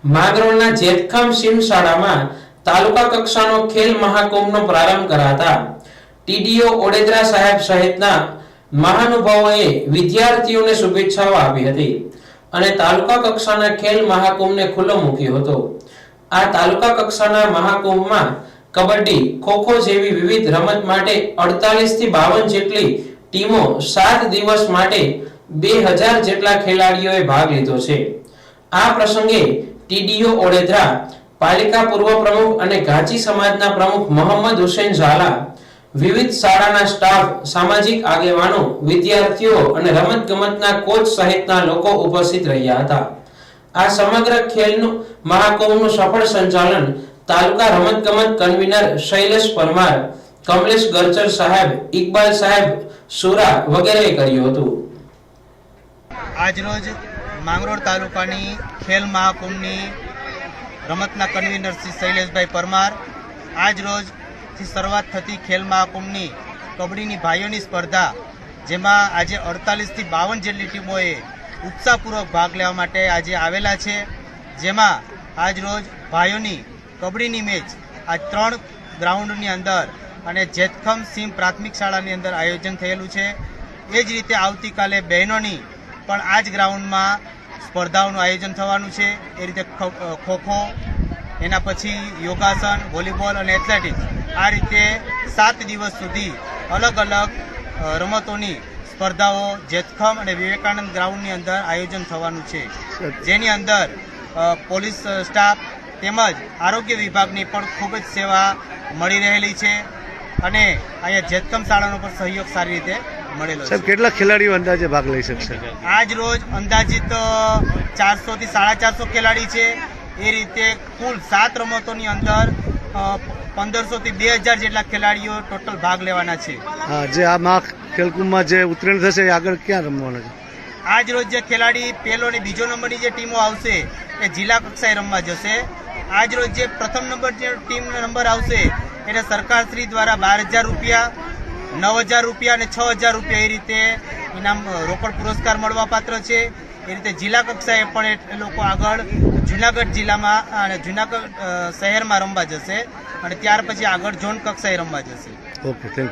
માંગરોળના જેતખામ સીમ શાળામાં તાલુકા કક્ષાનો ખેલ મહાકુંભનો પ્રારંભ કરાતા ટીડીઓ ઓડેદરા સાહેબ સહિતના મહાનુભાવોએ વિદ્યાર્થીઓને શુભેચ્છાઓ આપી હતી અને તાલુકા કક્ષાના ખેલ મહાકુંભને ખુલ્લો મૂક્યો હતો। આ તાલુકા કક્ષાના મહાકુંભમાં કબડ્ડી, ખોખો જેવી વિવિધ રમત માટે 48 થી 52 જેટલી ટીમો 7 દિવસ માટે 2000 જેટલા ખેલાડીઓએ ભાગ લીધો છે। આ પ્રસંગે ટીડીઓ ઓડેદરા પાલિકા પૂર્વ પ્રમુખ અને ઘાંચી સમાજના પ્રમુખ મોહમ્મદ હુસૈન ઝાલા, વિવિધ શાળાના સ્ટાફ, સામાજિક આગેવાનો, વિદ્યાર્થીઓ અને રમતગમતના કોચ સહિતના લોકો ઉપસ્થિત રહ્યા હતા। આ સમગ્ર ખેલનું મહાકુંભનું સફળ સંચાલન તાલુકા રમતગમત કન્વીનર શૈલેષ પરમાર, કમલેશ ગરચર સાહેબ, ઇકબાલ સાહેબ સુરા વગેરેએ કર્યું હતું। આજરોજ માંગરોળ તાલુકાની ખેલ મહાકુંભની રમતના કન્વીનર શ્રી શૈલેષભાઈ પરમાર, આજરોજથી શરૂઆત થતી ખેલ મહાકુંભની કબડ્ડીની ભાઈઓની સ્પર્ધા, જેમાં આજે 48 થી 52 જેટલી ટીમોએ ઉત્સાહપૂર્વક ભાગ લેવા માટે આજે આવેલા છે। જેમાં આજરોજ ભાઈઓની કબડ્ડીની મેચ આ 3 ગ્રાઉન્ડની અંદર અને જેતખમ સીમ પ્રાથમિક શાળાની અંદર આયોજન થયેલું છે। એ જ રીતે આવતીકાલે બહેનોની પણ આ જ ગ્રાઉન્ડમાં સ્પર્ધાઓનું આયોજન થવાનું છે। એ રીતે ખોખો, એના પછી યોગાસન, વોલીબોલ અને એથ્લેટિક્સ, આ રીતે 7 દિવસ સુધી અલગ અલગ રમતોની સ્પર્ધાઓ જેતખમ અને વિવેકાનંદ ગ્રાઉન્ડની અંદર આયોજન થવાનું છે, જેની અંદર પોલીસ સ્ટાફ તેમજ આરોગ્ય વિભાગની પણ ખૂબ જ સેવા મળી રહેલી છે અને અહીંયા જેતખમ શાળાનો પણ સહયોગ સારી રીતે મળેલો છે। કેટલા ખેલાડીઓ અંદાજે ભાગ લઈ શકશે? આજ રોજ અંદાજિત 400 થી 450 ખેલાડી છે। એ રીતે કુલ 7 રમતોની અંદર 1500 થી 2000 જેટલા ખેલાડીઓ ટોટલ ભાગ લેવાના છે। હા, જે આ મહા ખેલકુંભમાં જે ઉત્તીર્ણ થશે એ આગળ ક્યાં રમવાના છે? આજ રોજ જે ખેલાડી પહેલો અને બીજો નંબરની જે ટીમો આવશે એ જિલ્લા કક્ષાએ રમવા જશે। આજ રોજ જે પ્રથમ નંબર ટીમનો નંબર આવશે એને સરકારશ્રી દ્વારા 12000 રૂપિયા, 9000 રૂપિયા અને 6000 રૂપિયા એ રીતે ઇનામ રોકડ પુરસ્કાર મળવા પાત્ર છે। એ રીતે જિલ્લા કક્ષાએ પણ એ લોકો આગળ જુનાગઢ જિલ્લામાં અને જુનાગઢ શહેરમાં રમવા જશે અને ત્યાર પછી આગળ ઝોન કક્ષાએ રમવા જશે। Okay, thank you.